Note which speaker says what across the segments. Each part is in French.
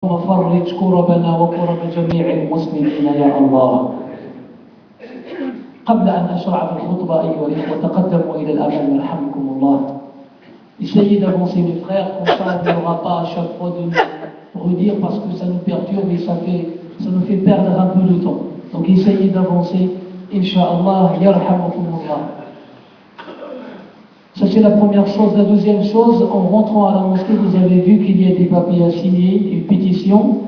Speaker 1: وفرج كربنا وكرب جميع المسلمين يا الله. قبل أن أشرع في الخطبة أيها الإخوة تقدموا إلى الأمام يرحمكم الله. Essayez d'avancer mes frères, comme ça on n'aura pas à chaque fois de redire parce que ça nous perturbe et ça nous fait perdre un peu de temps. Donc essayez d'avancer, Inch'Allah, yarhamukumullah. Ça c'est la première chose. La deuxième chose, en rentrant à la mosquée, vous avez vu qu'il y a des papiers à signer, une pétition.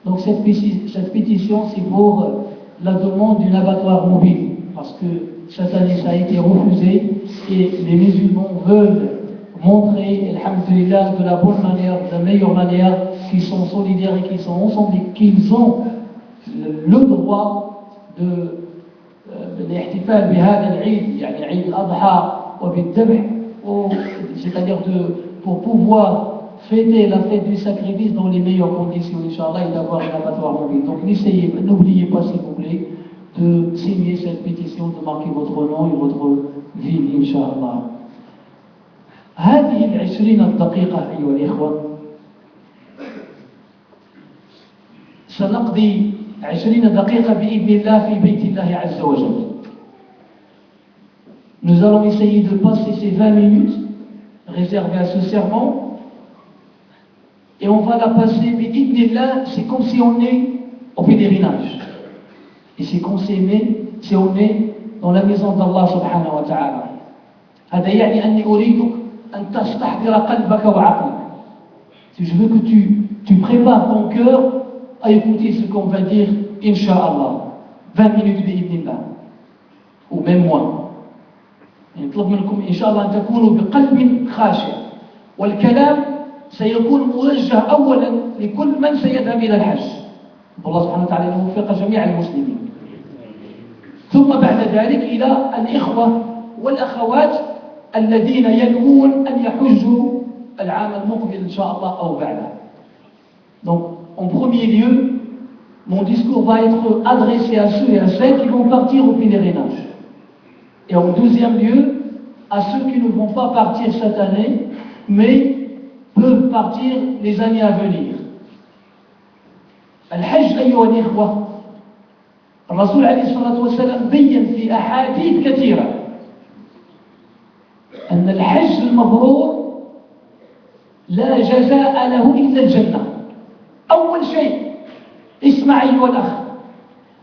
Speaker 1: Donc cette pétition, c'est pour la demande d'un abattoir mobile. Parce que cette année, ça a été refusé et les musulmans veulent montrer, alhamdulillah, de la bonne manière, de la meilleure manière, qu'ils sont solidaires et qu'ils sont ensemble et qu'ils ont le droit de الاحتفال بهذا العيد يعني عيد الأضحى وبالذبح, c'est-à-dire pour pouvoir fêter la fête du sacrifice dans les meilleures conditions, Inch'Allah, et d'avoir un abattoir mobile. Donc n'oubliez pas, s'il vous plaît, de signer cette pétition, de marquer votre nom et votre ville, Inch'Allah. هذه 20 دقيقة أيها الإخوة سنقضي 20 دقيقة بإذن الله في بيت الله عز وجل. Nous allons essayer de passer ces 20 minutes réservées à ce serment et on va la passer, bi'idnillah, c'est comme si on est au pèlerinage. Et c'est comme si on est dans la maison d'Allah subhanahu wa ta'ala. هذا يعني أني أريدك أن تستحضر قلبك وعقلك. Si je veux que tu prépares ton cœur à écouter ce qu'on va dire, Inch'Allah. 20 minutes bi'idnillah. Ou même moins. نطلب منكم إن شاء الله أن تكونوا بقلب خاشع والكلام سيكون موجه أولا لكل من سيذهب إلى الحج. الله سبحانه وتعالى يوفق جميع المسلمين. ثم بعد ذلك إلى الإخوة والأخوات الذين ينوون أن يحجوا العام المقبل إن شاء الله أو بعده. Donc en premier lieu, mon discours va être adressé à ceux et à celles qui vont partir au pèlerinage. Et en deuxième lieu, à ceux qui ne vont pas partir cette année, mais peuvent partir les années à venir. الحج أيها الإخوة، الرسول عليه الصلاة والسلام بين في أحاديث كثيرة أن الحج المبرور لا جزاء له إلا الجنة. أول شيء اسمع أيها الأخ،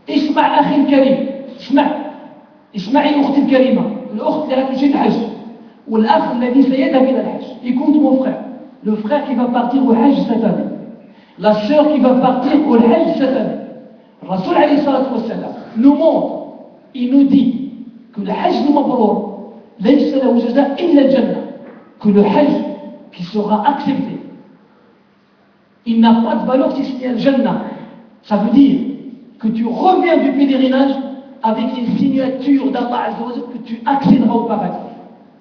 Speaker 1: اسمع أخي الكريم، اسمعي أختي الكريمة، الأخت اللي هتمشي الحج والأخ الذي سيذهب إلى الحج. Écoute mon frère, le frère qui va partir au Hajj cette année, la sœur qui va partir au Hajj cette année. Le Rasoul alayhi salatu wassalam nous montre, il nous dit que le Hajj al-Mabrour ليس له جزاء إلا الجنة, que le Hajj qui sera accepté, il n'a pas de valeur si ce n'est le Jannah. Ça veut dire que tu reviens du pèlerinage avec une signature d'Allah Azza wa Jalla que tu accéderas au paradis.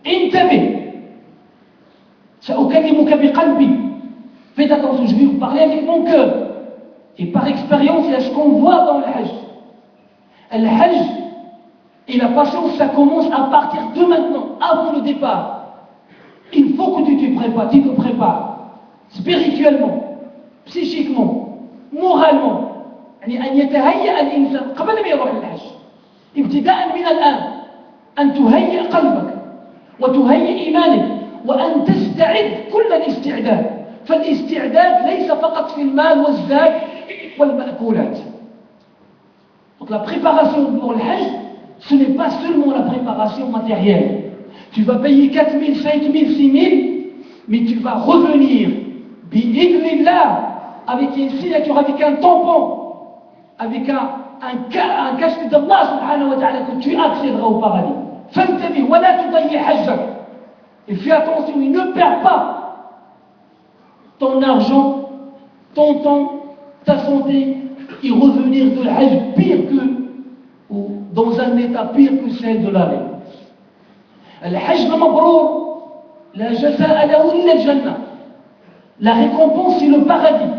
Speaker 1: انتبه, سأكلمك بقلبي. Faites attention, je vais vous parler avec mon cœur. Et par expérience, il y a ce qu'on voit dans le Hajj. Le Hajj et la patience, ça commence à partir de maintenant, avant le départ. Il faut que tu te prépares spirituellement, psychiquement, moralement. يعني أن يتهيأ الإنسان قبل ما يروح للحج. ابتداء من الآن أن تهيئ قلبك وتهيئ إيمانك وأن تستعد كل الاستعداد. فالاستعداد ليس فقط في المال والزاد والمأكولات. Donc la préparation pour le Hajj, ce n'est pas seulement la préparation matérielle. Tu vas payer 4 000, 5 000, 6 000, mais tu vas revenir bi'idhnillah avec une signature, avec un tampon, avec un casque d'Allah subhanahu wa ta'ala que tu accéderas au paradis. فانتبه ولا تضيع حجك. Et fais attention, il ne perd pas ton argent, ton temps, ta santé, et revenir de l'Hajj pire que, ou dans un état pire que celle de l'aller. الحج المبرور لا جزاء له إلا الجنة. La récompense, c'est le paradis.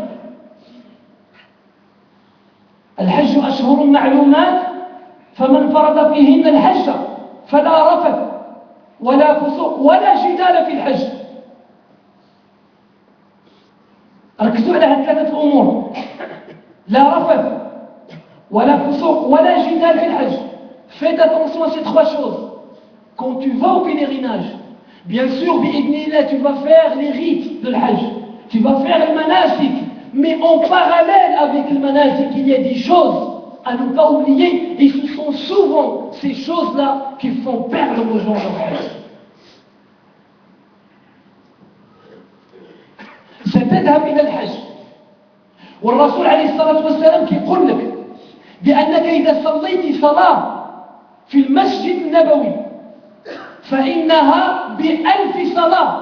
Speaker 1: الحج أشهر معلومات فمن فرض فيهن الحج فلا رفث ولا فسوق ولا جدال في الحج. ركزوا على هذه ثلاثة الأمور. لا رفث ولا فسوق ولا جدال في الحج. Faites attention à ces trois choses. Quand tu vas au pèlerinage, bien sûr, bi'idnillah, tu vas faire les rites de l'Hajj. Tu vas faire le manasik. Mais en parallèle avec le manasik, il y a des choses à ne pas oublier. Et ce sont souvent ces choses-là qui font perdre aux gens leur Hajj. ستذهب إلى الحج والرسول عليه الصلاة والسلام يقول لك بأنك إذا صليت صلاة في المسجد النبوي فإنها ب1000 صلاة.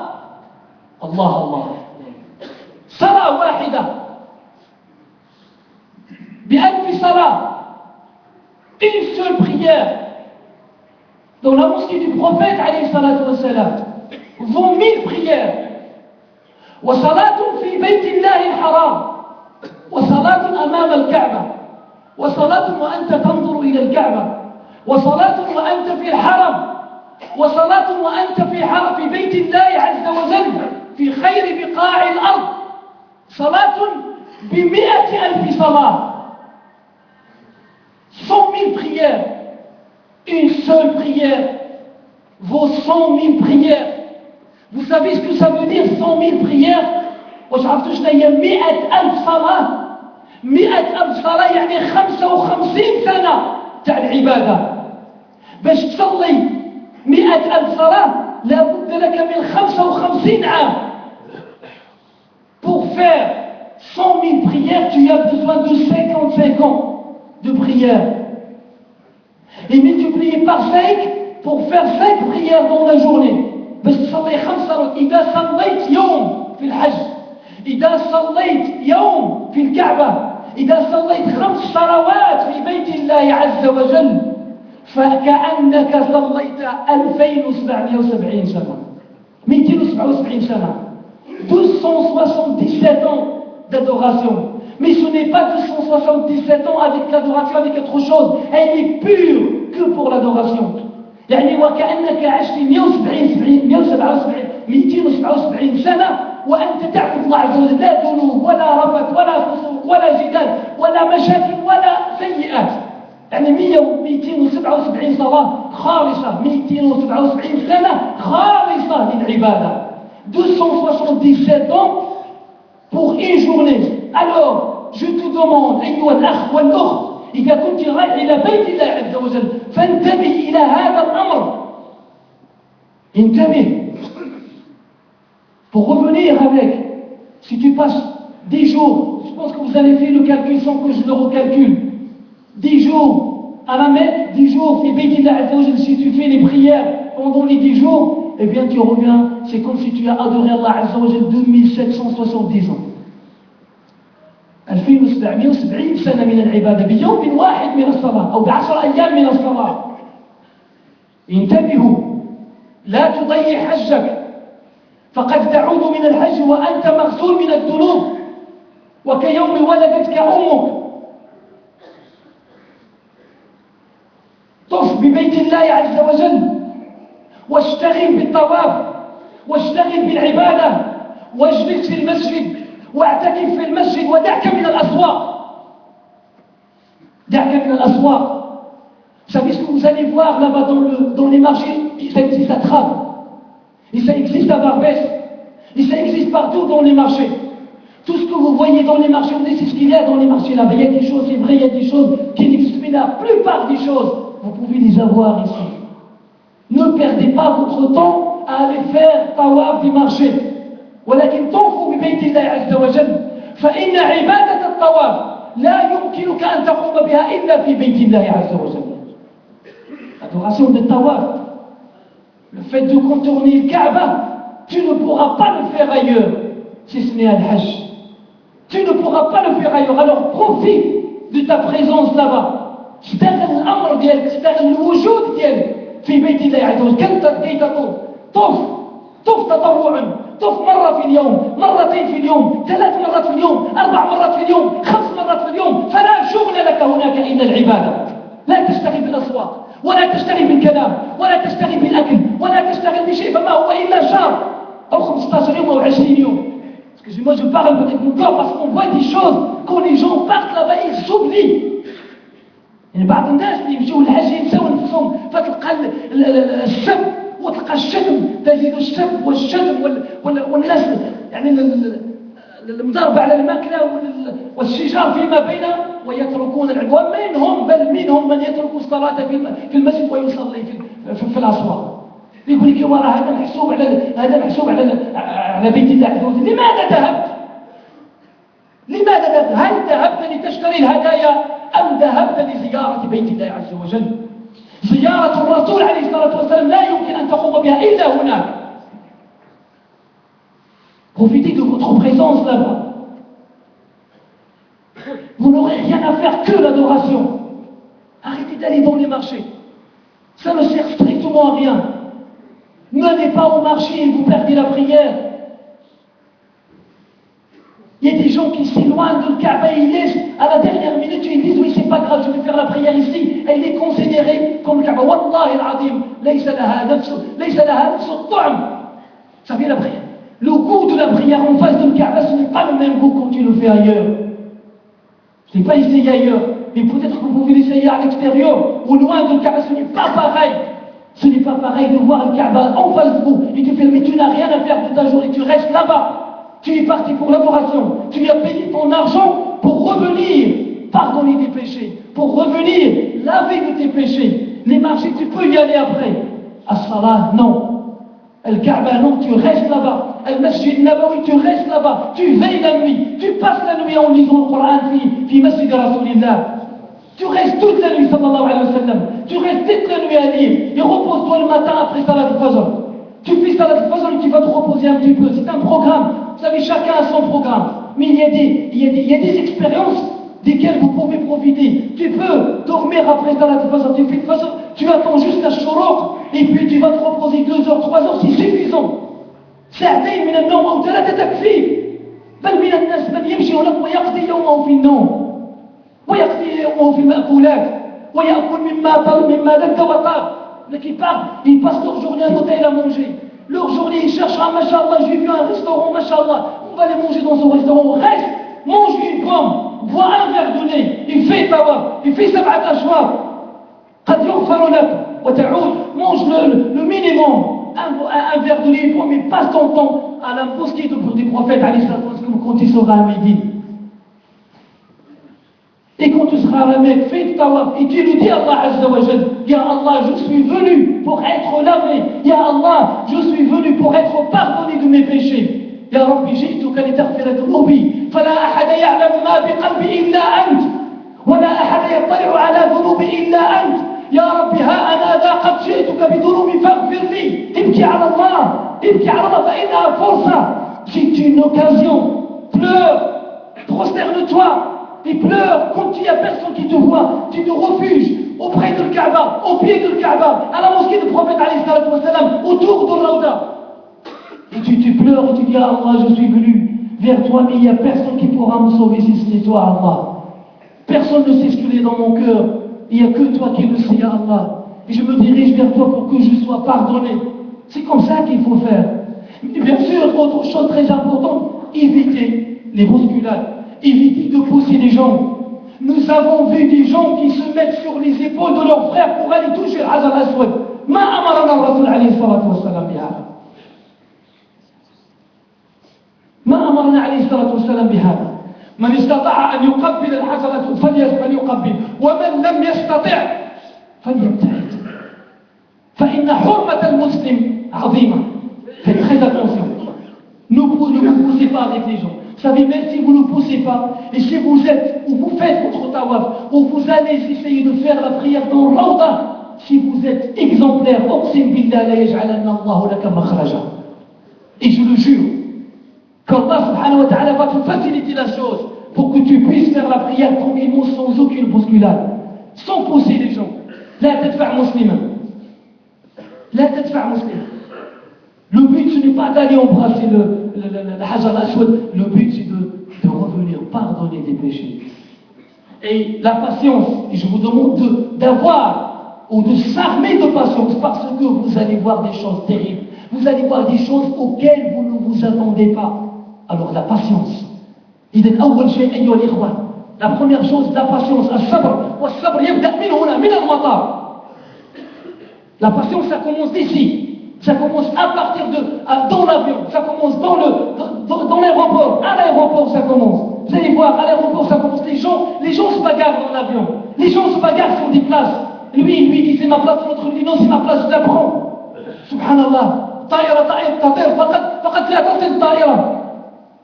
Speaker 1: الله الله، صلاة واحدة ب1000 صلاة. Une seule prière dans la mosquée du prophète عليه الصلاة والسلام vaut 1000 prières. وصلاة في بيت الله الحرام، وصلاة أمام الكعبة، وصلاة وأنت تنظر إلى الكعبة، وصلاة وأنت في الحرم، وصلاة وأنت في بيت الله عز وجل في خير بقاع الأرض. صلاة ب100,000 صلاة. 100,000 prières. Une seule prière vaut 100,000 prières. Vous savez ce que ça veut dire 100,000 prières؟ واش عرفتوا شنو هي 100,000 صلاة؟ 100,000 صلاة يعني 55 سنة تاع العبادة. باش تصلي 100,000 صلاة لابد لك من 55 عام. Pour faire 100,000 prières, tu as besoin de 55 ans de prière. Et multiplié par 5 pour faire 5 prières dans la journée. باش تصلي 5 إذا صليت يوم في الحج، إذا صليت يوم في الكعبة، إذا صليت 5 صلوات في بيت الله عز وجل فكأنك صليت 2770 سنة. 277 سنة. 277 ans d'adoration. Mais ce n'est pas 277 ans avec l'adoration, avec autre chose. Elle est pure que pour l'adoration. يعني وكأنك عشت 277 سنة وأنت تعبد الله عز وجل، لا ذنوب ولا رفث ولا فسوق ولا جدال ولا مشاكل ولا سيئات. يعني 277 صلاة خالصة، 277 سنة خالصة للعبادة. 277 ans pour une journée. Alors, je te demande أيها الأخ والأخت، إذا كنت رايح إلى بيت الله عز وجل فانتبه إلى هذا الأمر. انتبه. Pour revenir avec, si tu passes 10 jours, je pense que vous avez fait le calcul sans que je le recalcule, 10 jours à la Mecque, 10 jours, في بيت الله عز وجل, si tu fais les prières pendant les 10 jours, eh bien tu reviens, c'est comme si tu as adoré Allah عز وجل 2770 ans. 2770 سنة من العبادة بيوم واحد من الصلاة أو ب10 أيام من الصلاة. انتبهوا، لا تضيع حجك، فقد تعود من الحج وأنت مغسول من الذنوب وكيوم ولدتك أمك. طف ببيت الله عز وجل واشتغل بالطواف واشتغل بالعبادة واجلس في المسجد واعتكف في المسجد ودعك من الأسواق. دعك من الأسواق. Vous savez ce que vous allez voir là-bas dans les marchés? Ça existe à Trave, et ça existe à Barbès, et ça existe partout dans les marchés. Tout ce que vous voyez dans les marchés, c'est ce qu'il y a dans les marchés là-bas. Il y a des choses, c'est vrai, il y a des choses qui n'existent, mais la plupart des choses, vous pouvez les avoir ici. Ne perdez pas votre temps à aller faire tawaf des marchés. ولكن طوفوا ببيت الله عز وجل، فإن عبادة الطواف لا يمكنك أن تقوم بها إلا في بيت الله عز وجل. L'adoration de tawaf, le fait de contourner le Kaaba, tu ne pourras pas le faire ailleurs si ce n'est à l'Hajj. Tu ne pourras pas le faire ailleurs. Alors profite de ta présence là-bas. اشتغل الأمر ديالك، اشتغل الوجود ديالك في بيت الله عز وجل. كي تطوف، طف تطوعا، طف مرة في اليوم، مرتين في اليوم، 3 مرات في اليوم، 4 مرات في اليوم، 5 مرات في اليوم. فلا شغل لك هناك إلا العبادة. لا تشتغل بالأصوات، ولا تشتغل بالكلام، ولا تشتغل بالأكل، ولا تشتغل بشيء، فما هو إلا شهر أو 15 يوم أو 20 يوم. Excusez-moi, je parle avec mon corps parce qu'on voit des choses. Quand les gens partent là-bas, ils s'oublient. يعني بعض الناس اللي يمشيو للحج ينساو نفسهم فتلقى السب وتلقى الشتم تجد السب والشتم والناس يعني المضاربة على الماكلة والشجار فيما بينهم ويتركون العدوان. منهم من يترك الصلاة في المسجد ويصلي في الأسواق. يقول لك وراه هذا محسوب على بيت الله عز وجل. لماذا ذهبت؟ هل ذهبت لتشتري الهدايا أم ذهبت لزيارة بيت الله عز وجل؟ زيارة الرسول عليه الصلاة والسلام لا يمكن أن تقوم بها إلا هناك. Profitez de votre présence là-bas. Vous n'aurez rien à faire que l'adoration. Arrêtez d'aller dans les marchés. Ça ne sert strictement à rien. N'allez pas au marché et vous perdez la prière. Il y a des gens qui s'éloignent de Kaaba et ils laissent à la dernière minute, ils disent oui c'est pas grave, je vais faire la prière ici. Elle est considérée comme le Kaaba. Wallahi al-Azim, laysa laha nafsu at-ta'am. Ça vient la prière. Le goût de la prière en face de Kaaba, ce n'est pas le même goût quand tu le fais ailleurs. Je n'ai pas essayé ailleurs, mais peut-être que vous pouvez l'essayer à l'extérieur, ou loin de Kaaba, ce n'est pas pareil. Ce n'est pas pareil de voir le Kaaba en face de vous et tu fais, mais tu n'as rien à faire de ta journée, tu restes là-bas. Tu es parti pour l'adoration, tu as payé ton argent pour revenir pardonner tes péchés, pour revenir laver de tes péchés. Les marchés, tu peux y aller après. As-Salah, non. Al-Kaaba, non, tu restes là-bas. Al-Masjid Nabawi, tu restes là-bas. Tu veilles la nuit, tu passes la nuit en lisant le Coran fi Masjid Rasulillah. Tu restes toute la nuit, sallallahu alayhi wa sallam. Tu restes toute la nuit à lire et repose-toi le matin après Salat al-Fajr. Tu fais Salat al-Fajr et tu vas te reposer un petit peu. C'est un programme. Vous savez, chacun a son programme. Mais il y a des expériences desquelles vous pouvez profiter. Tu peux dormir après Salat al-Fajr. Tu fais le Fajr, tu attends juste la Shuruq et puis tu vas te reposer 2 heures, 3 heures, c'est suffisant. ساعتين من النوم أو 3 تكفي. بل من الناس من يمشي هناك ويقضي يومه في النوم ويقضي يومه في المأكولات ويأكل مما لذ وطاب. Ils passent leur journée à l'hôtel à manger. Leur journée, ils cherchent un machallah, j'ai vu un restaurant, machallah. On va aller manger dans ce restaurant. Reste, mange une pomme, bois un verre de lait. Il fait tawaf, il fait 7 ashwar. قد يغفر لك وتعود. Mange le minimum. Un verre de lait, une pomme, mais passe ton temps à la mosquée du prophète quand il sera à midi. Et quand tu seras à la Mecque, fais le tawaf et tu lui dis à Allah Azza wa Jal, Ya Allah, je suis venu pour être lavé. Ya Allah, je suis venu pour être pardonné de mes péchés. Ya Rabbi, جئتك لتغفر ذنوبي فلا أحد يعلم ما بقلبي إلا أنت ولا أحد يطلع على ذنوبي إلا أنت. يا ربي ها أنا ذا قد جئتك بذنوبي فاغفر لي. ابكي على الله فإنها فرصة. C'est une occasion. Pleure, prosterne-toi et pleure quand il n'y a personne qui te voit. Tu te refuges auprès de Kaaba, au pied de Kaaba, à la mosquée du prophète alayhi salatu wa salam, autour de Rawda. Et tu pleures et tu dis à Allah, je suis venu vers toi, mais il n'y a personne qui pourra me sauver si ce n'est toi, Allah. Personne ne sait ce qu'il est dans mon cœur. Il n'y a que toi qui le sais, Allah. Et je me dirige vers toi pour que je sois pardonné. C'est comme ça qu'il faut faire. Et bien sûr, autre chose très importante, éviter les bousculades. Éviter de pousser les gens. Nous avons vu des gens qui se mettent sur les épaules de leurs frères pour aller toucher Hajar al-Aswad. Ma amarana al-Rasul alayhi salatu wa salam bihada. ما أمرنا عليه الصلاة والسلام بهذا. من استطاع أن يقبل الحجر فليقبل ومن لم يستطع فليبتعد. فإن حرمة المسلم عظيمة. Faites très attention. Ne vous poussez pas avec les gens. Vous savez, même si vous ne poussez pas, et si vous êtes, ou vous faites votre tawaf, ou vous allez essayer de faire la prière dans Rawda, si vous êtes exemplaire, Uqsim billah la yaj'alanna Allahu laka makhraja. Et je le jure, qu'Allah subhanahu wa ta'ala va te faciliter la chose pour que tu puisses faire la prière tranquillement sans aucune bousculade, sans pousser les gens. La tadfa' muslima. La tadfa' muslima. Le but, ce n'est pas d'aller embrasser le Hajar al-Aswad. Le but, c'est de revenir pardonner des péchés. Et la patience, et je vous demande d'avoir ou de s'armer de patience parce que vous allez voir des choses terribles. Vous allez voir des choses auxquelles vous ne vous attendez pas. Alors la patience. إذن أول شيء أيها الإخوة la première chose la patience الصبر والصبر يبدأ من هنا من المطار. La patience ça commence d'ici. Ça commence à partir dans l'avion, ça commence dans l'aéroport, à l'aéroport ça commence. Vous allez voir, à l'aéroport ça commence, les gens se bagarrent dans l'avion, les gens se bagarrent sur des places. Lui dit c'est ma place, l'autre lui dit non c'est ma place, je la prends. Subhanallah, طائرة تطير فقط لا تصل الطائرة.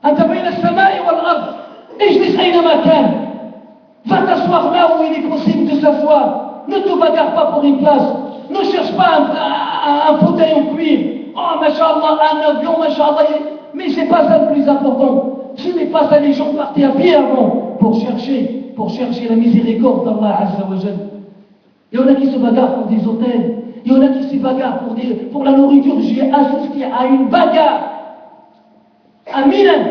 Speaker 1: أنت بين السماء والأرض، اجلس أينما كان. Va t'asseoir là où il est possible de s'asseoir. Ne te bagarre pas pour une place. Ne cherche pas un fauteuil en cuir. Oh, mashallah, un avion, mashallah. Mais c'est pas ça le plus important. Ce n'est pas ça, les gens partaient à pied avant pour chercher la miséricorde d'Allah Azza wa Jal. Il y en a qui se bagarrent pour des hôtels. Il y en a qui se bagarrent pour la nourriture. J'ai assisté à une bagarre à Milan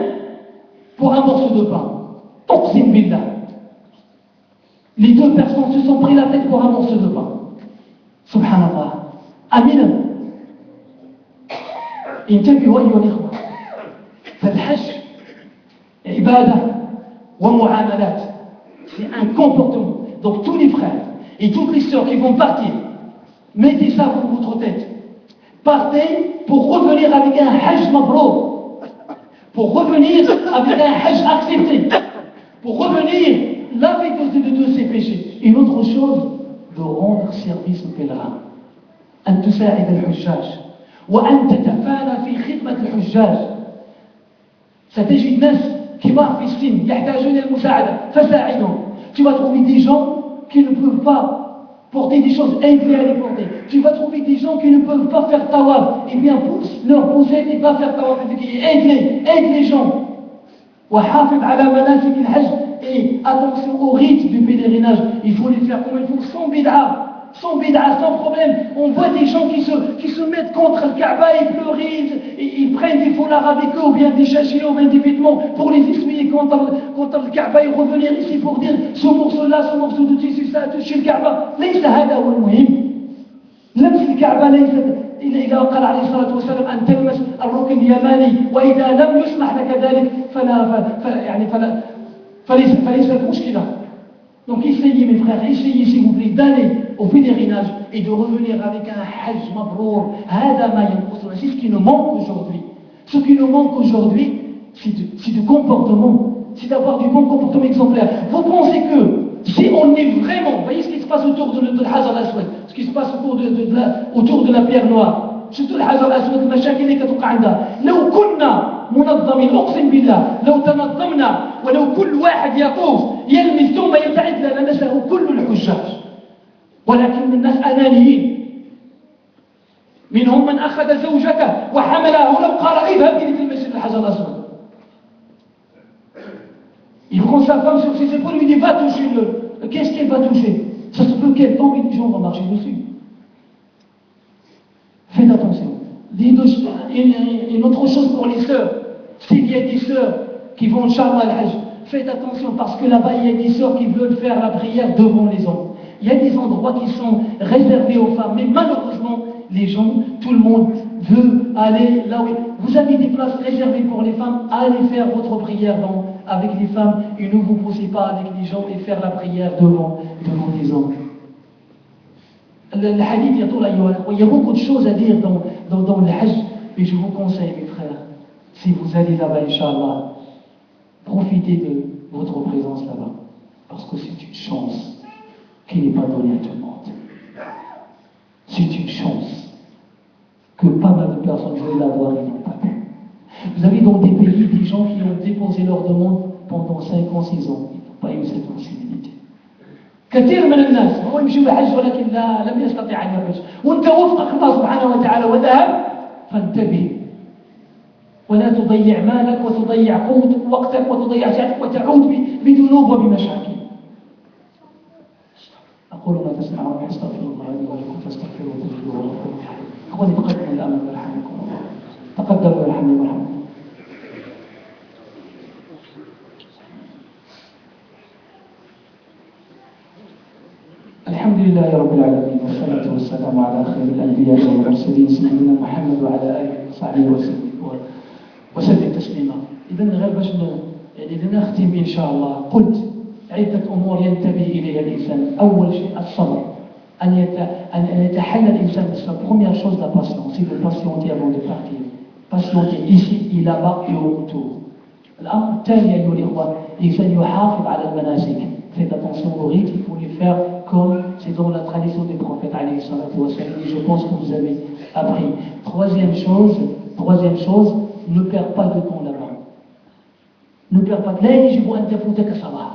Speaker 1: pour un morceau de pain. Uqsim billah. Les deux personnes se sont pris la tête pour un morceau de pain. Subhanallah. Amin. انتبهوا أيها الإخوة. فالحج عبادة ومعاملات. C'est un comportement. Donc tous les frères et toutes les sœurs qui vont partir, mettez ça pour votre tête. Partez pour revenir avec un hajj mabrour. Pour revenir avec un hajj accepté. Pour revenir laver de ses péchés. Une autre chose, de rendre service au pèlerin. أن تساعد الحجاج وأن تتفانى في خدمة الحجاج. ستجد ناس كبار في السن يحتاجون إلى المساعدة فساعدهم. Tu vas trouver des gens qui ne peuvent pas porter des choses, aide-les à les porter. Tu vas trouver des gens qui ne peuvent pas faire tawaf, et bien leur pousser et pas faire tawaf, aide les gens. وحافظ على مناسك الحج. Et attention au rite du pèlerinage, il faut les faire comme il faut, sans bid'a, sans problème. On voit des gens qui se mettent contre le Kaaba, ils pleurent, ils prennent des foulards avec eux, ou bien des chachis, ou bien des vêtements pour les essuyer contre le Kaaba et revenir ici pour dire ce morceau-là, ce morceau de tissu, ça a touché le Kaaba. ليس هذا هو المهم. لمس الكعبة ليس إذا قال عليه الصلاة والسلام أن تلمس الركن اليماني وإذا لم يسمح لك ذلك فليس مشكلة. Donc essayez mes frères, essayez s'il vous plaît d'aller au pèlerinage et de revenir avec un hajj mabrour. C'est ce qui nous manque aujourd'hui. Ce qui nous manque aujourd'hui, c'est du comportement, c'est d'avoir du bon comportement exemplaire. Vous pensez que si on est vraiment, vous voyez ce qui se passe autour de l'Hajar al-Aswad, ce qui se passe autour de la pierre noire, surtout الحجر الأسود المشاكل اللي كتوقع عندها. لو كنا منظمين أقسم بالله لو تنظمنا ولو كل واحد يطوف يلمس ثم يبتعد للمسه كل الحجاج. ولكن الناس أنانيين. منهم من أخذ زوجته وحملها ولو قال اذهب إلى المسجد الحجر الأسود. Il prend sa femme sur ses épaules et lui dit va toucher le. Qu'est-ce qu'elle va toucher? Ça se peut qu'elle tombe et les gens vont marcher dessus. Faites attention. Une autre chose pour les sœurs, s'il y a des sœurs qui vont Inch'Allah al-Hajj, faites attention parce que là-bas il y a des sœurs qui veulent faire la prière devant les hommes. Il y a des endroits qui sont réservés aux femmes, mais malheureusement les gens, tout le monde veut aller là où vous avez des places réservées pour les femmes, allez faire votre prière avec les femmes et ne vous poussez pas avec les gens et faire la prière devant les hommes. Le hadith, il y a beaucoup de choses à dire dans le hajj, mais je vous conseille, mes frères, si vous allez là-bas, Inch'Allah, profitez de votre présence là-bas, parce que c'est une chance qui n'est pas donnée à tout le monde. C'est une chance que pas mal de personnes veulent l'avoir et n'ont pas pu. Vous avez dans des pays des gens qui ont déposé leur demande pendant 5 ans, 6 ans, ils n'ont pas eu cette possibilité. كثير من الناس هو يمشي الحج ولكن لم يستطيع أن يحج وأنت وفقك الله سبحانه وتعالى وذهب فانتبه ولا تضيع مالك وتضيع وقتك وتضيع ساعتك وتعود بذنوب وبمشاكل. أقول ما تسمعون واستغفر الله لي ولكم فاستغفروه وتوبوا إليه. أخواني تقدموا الأمل يرحمكم الله. تقدموا يرحمني ويرحمكم. الحمد لله رب العالمين والصلاة والسلام على خير الأنبياء والمرسلين سيدنا محمد وعلى آله وصحبه وسلم تسليما. إذن غير باش يعني لنختم إن شاء الله قلت عدة أمور ينتبه إليها الإنسان. أول شيء الصبر، أن يتحلى الإنسان بالصبر. Première chose, la patience. Il veut patienter avant de partir. Patienter ici et là-bas et au retour. الأمر الثاني أيها الإخوة، الإنسان يحافظ على المناسك. Faites attention au rite, il faut les faire comme c'est dans la tradition des prophètes alayhi salatu wa salam, et je pense que vous avez appris. Troisième chose, ne perds pas de temps là-bas. Ne perds pas. لا يجب أن تفوتك صلاة.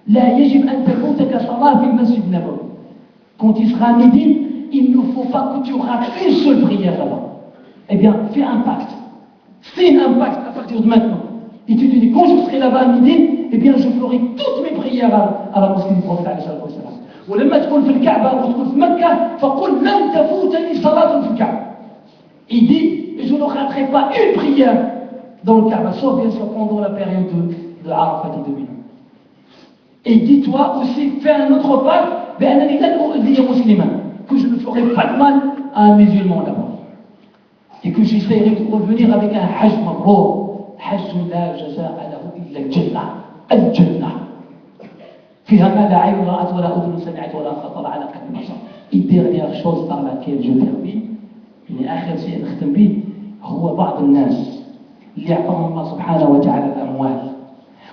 Speaker 1: لا يجب أن تفوتك صلاة في المسجد النبوي. Quand il sera midi, il ne faut pas que tu rates une seule prière là-bas. Eh bien, fais un pacte. Fais un pacte à partir de maintenant. Et tu te dis, quand je serai là-bas à midi, eh bien, je ferai toutes mes prières à la mosquée du prophète عليه الصلاة والسلام. ولما تكون في الكعبة وتكون في مكة فقل لن تفوتني صلاة في الكعبة. Il dit, je ne raterai pas une prière dans le Kaaba, sauf bien sûr pendant la période de Arafat et de Mina. Et dis-toi aussi, fais un autre pacte, que je ne ferai pas de mal à un musulman là-bas. Et que j'essaierai de revenir avec un hajj mabrour. حج لا جزاء له إلا الجنة. الجنة فيها ما لا عين رأت ولا أذن سمعت ولا خطر على قلب بشر. Et dernière chose par laquelle je termine, يعني آخر شيء نختم به، هو بعض الناس اللي أعطاهم الله سبحانه وتعالى الأموال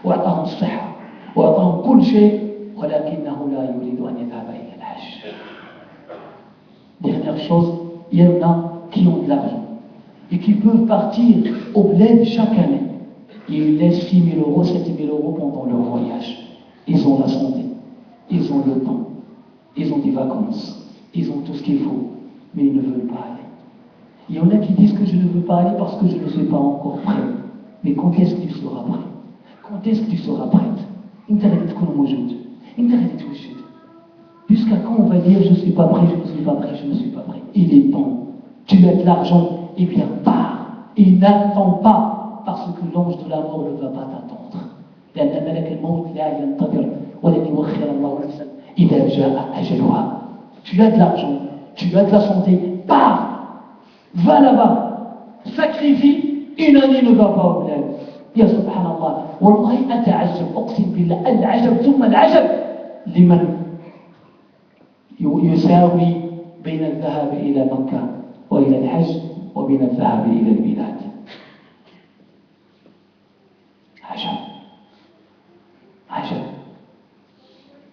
Speaker 1: وأعطاهم الصحة وأعطاهم كل شيء ولكنه لا يريد أن يذهب إلى الحج. Dernière chose, il y en a qui ont de l'argent et qui peuvent partir au bled chaque année. Ils laissent 6 000 euros, 7 000 euros pendant leur voyage. Ils ont la santé, ils ont le temps, ils ont des vacances, ils ont tout ce qu'il faut, mais ils ne veulent pas aller. Il y en a qui disent que je ne veux pas aller parce que je ne suis pas encore prêt. Mais quand est-ce que tu seras prêt? Quand est-ce que tu seras prête? Jusqu'à quand on va dire je ne suis pas prêt, je ne suis pas prêt, je ne suis pas prêt? Il est temps. Tu as de l'argent, eh bien pars. Et n'attends pas, parce que l'ange de la mort ne va pas t'attendre. لأن ملك الموت لا ينتظر ولن يؤخر الله نفسا إذا جاء أجلها. Tu as de l'argent, tu as de la santé, pars. Va là-bas, sacrifie, une année ne va pas au bled. يا سبحان الله والله أتعجب أقسم بالله العجب ثم العجب لمن يساوي بين الذهاب إلى مكة وإلى الحج وبين الذهاب إلى البلاد. عجب.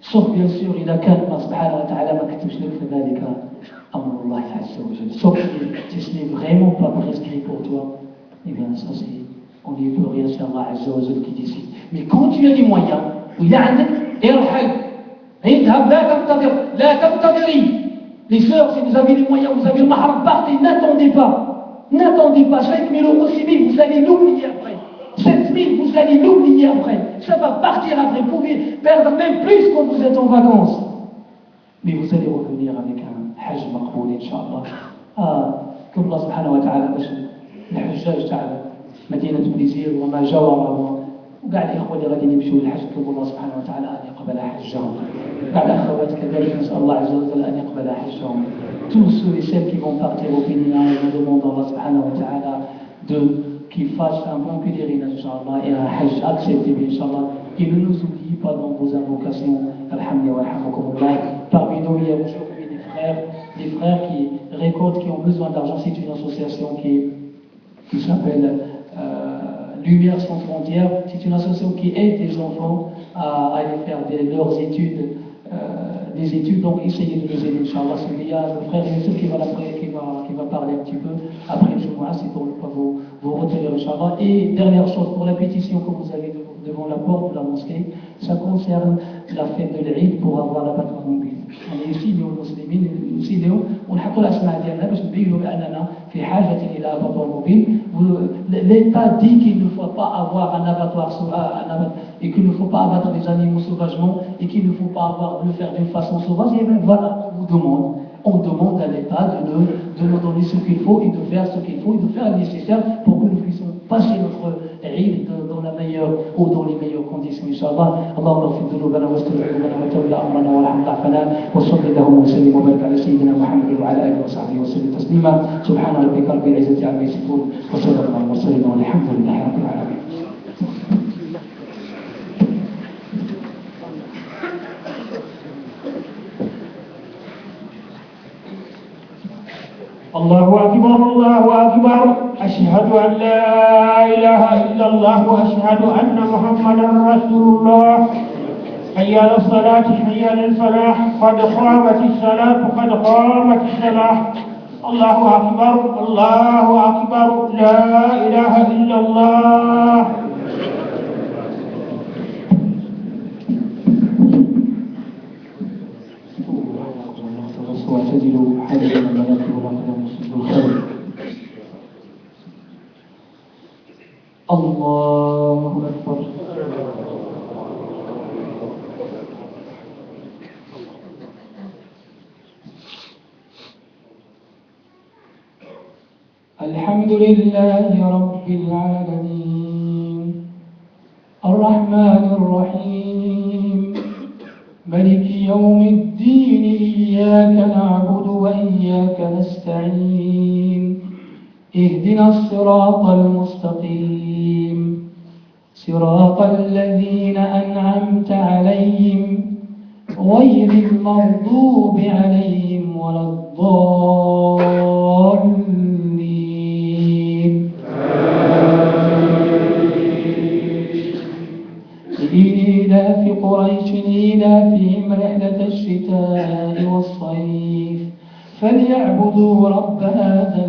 Speaker 1: sauf bien sûr إذا كان الله سبحانه وتعالى ما كتبش لك فذلك أمر الله عز وجل. sauf si ce n'est vraiment pas prescrit pour toi, eh bien ça c'est, on n'y peut rien, c'est Allah Azza wa Jal qui décide. Mais quand tu as les moyens, وإذا عندك ارحل اذهب لا تنتظري. Les sœurs, si vous avez les moyens, vous avez le mahram, partez, n'attendez pas. N'attendez pas, 5 000 euros, 6 000, vous allez l'oublier après. 7 000, vous allez l'oublier après. Ça va partir après, vous pouvez perdre même plus quand vous êtes en vacances. Mais vous allez revenir avec un hajj maqboul, Inch'Allah. Comme Allah subhanahu wa ta'ala, الحجاج تاع مدينة بليزير وما جاورها وقاع الإخوة اللي غادي يمشيو للحج نطلب الله سبحانه وتعالى أن يقبل حجهم. قاع الأخوات كذلك نسأل الله عز وجل أن يقبل حجهم. Tous ceux et celles qui vont partir au Pénin, nous demandons Allah subhanahu wa ta'ala qu'ils fassent un bon pèlerinage, Inch'Allah, et un hajj accepté, Inch'Allah. Et ne nous oubliez pas dans vos invocations. Alhamdulillah wa rahmakumullah. Parmi nous, il y a aujourd'hui des frères qui récoltent, qui ont besoin d'argent. C'est une association qui s'appelle Lumière sans frontières. C'est une association qui aide les enfants à aller faire leurs études, des études, donc essayez de les aider, Inch'Allah. Il y a le frère Youssef qui va parler un petit peu après le Jumu'ah, c'est pour ne pas vous retenir, Inch'Allah. Et dernière chose, pour la pétition que vous avez devant la porte de la mosquée, ça concerne la fête de l'Eid pour avoir l'abattoir mobile. يعني يسيلوا المسلمين يسيلوا ونحطوا الاسماء ديالنا باش نبينوا باننا في حاجه الى abattoir mobile. L'État dit qu'il ne faut pas avoir un abattoir et qu'il ne faut pas abattre les animaux sauvagement et qu'il ne faut pas le faire d'une façon sauvage. Et bien voilà, on demande à l'État de nous donner ce qu'il faut et de faire ce qu'il faut et de faire le nécessaire pour que nous puissions passer notre Eid dans la meilleure ou dans les meilleures conditions, Inch'Allah. Allahumma اغفر ذنوبنا واستر عيوبنا وتولى امرنا وارحم ضعفنا وصل اللهم وسلم وبارك على سيدنا محمد وعلى اله وصحبه وسلم تسليما. سبحان ربك رب العزه عما يصفون وسلام على المرسلين والحمد لله رب العالمين.
Speaker 2: الله أكبر الله أكبر. أشهد أن لا إله إلا الله وأشهد أن محمدا رسول الله. حي على الصلاة حي على الفلاح قد قامت الصلاة قد قامت الصلاة. الله أكبر الله أكبر لا إله إلا الله.
Speaker 1: واعتدلوا حدث الملائكة والأقدام وسجدوا الخير. الله أكبر. الحمد لله رب العالمين الرحمن الرحيم ملك يوم الدين إياك نعبد وإياك نستعين اهدنا الصراط المستقيم صراط الذين أنعمت عليهم غير المغضوب عليهم ولا الضالين. لإيلاف قريش إيلافهم رحلة الشتاء والصيف فليعبدوا رب هذا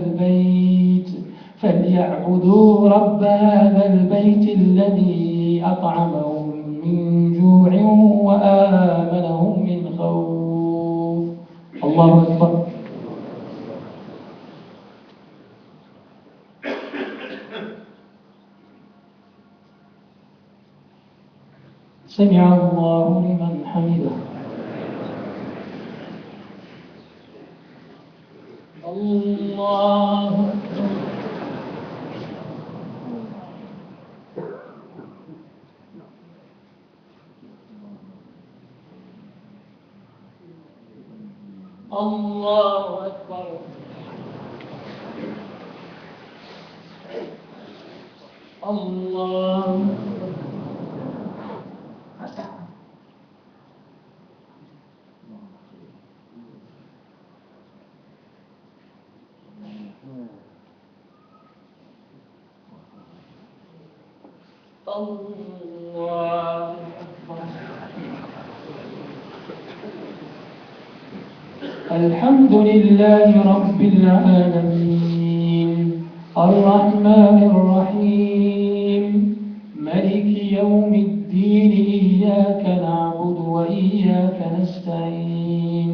Speaker 1: البيت الذي أطعمهم من جوع وآمنهم من خوف. الله أكبر. سمع الله لمن حمده. الله أكبر. الله أكبر. الله الحمد لله رب العالمين الرحمن الرحيم ملك يوم الدين إياك نعبد وإياك نستعين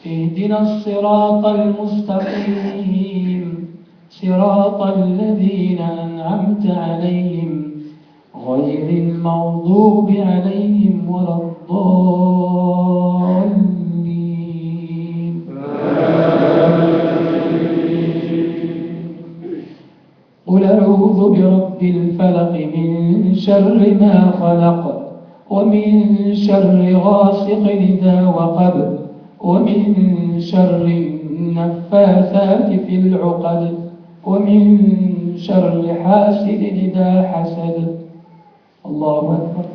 Speaker 1: اهدنا الصراط المستقيم صراط الذين أنعمت عليهم غير المغضوب عليهم ولا الضالين. قل أعوذ برب الفلق من شر ما خلق ومن شر غاسق إذا وقب ومن شر النفاثات في العقد ومن شر حاسد إذا حسد. الله أكبر.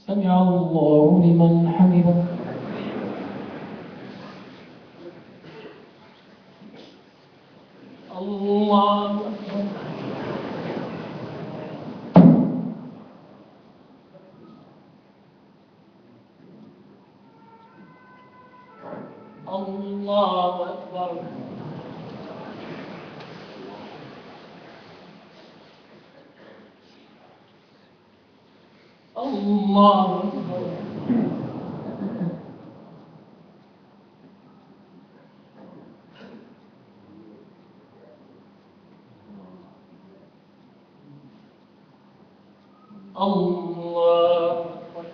Speaker 1: سمع الله لمن حمده. الله أكبر. الله أكبر. الله أكبر. الله أكبر.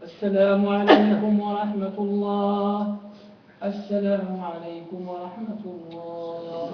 Speaker 1: السلام عليكم ورحمة الله. السلام عليكم ورحمة الله.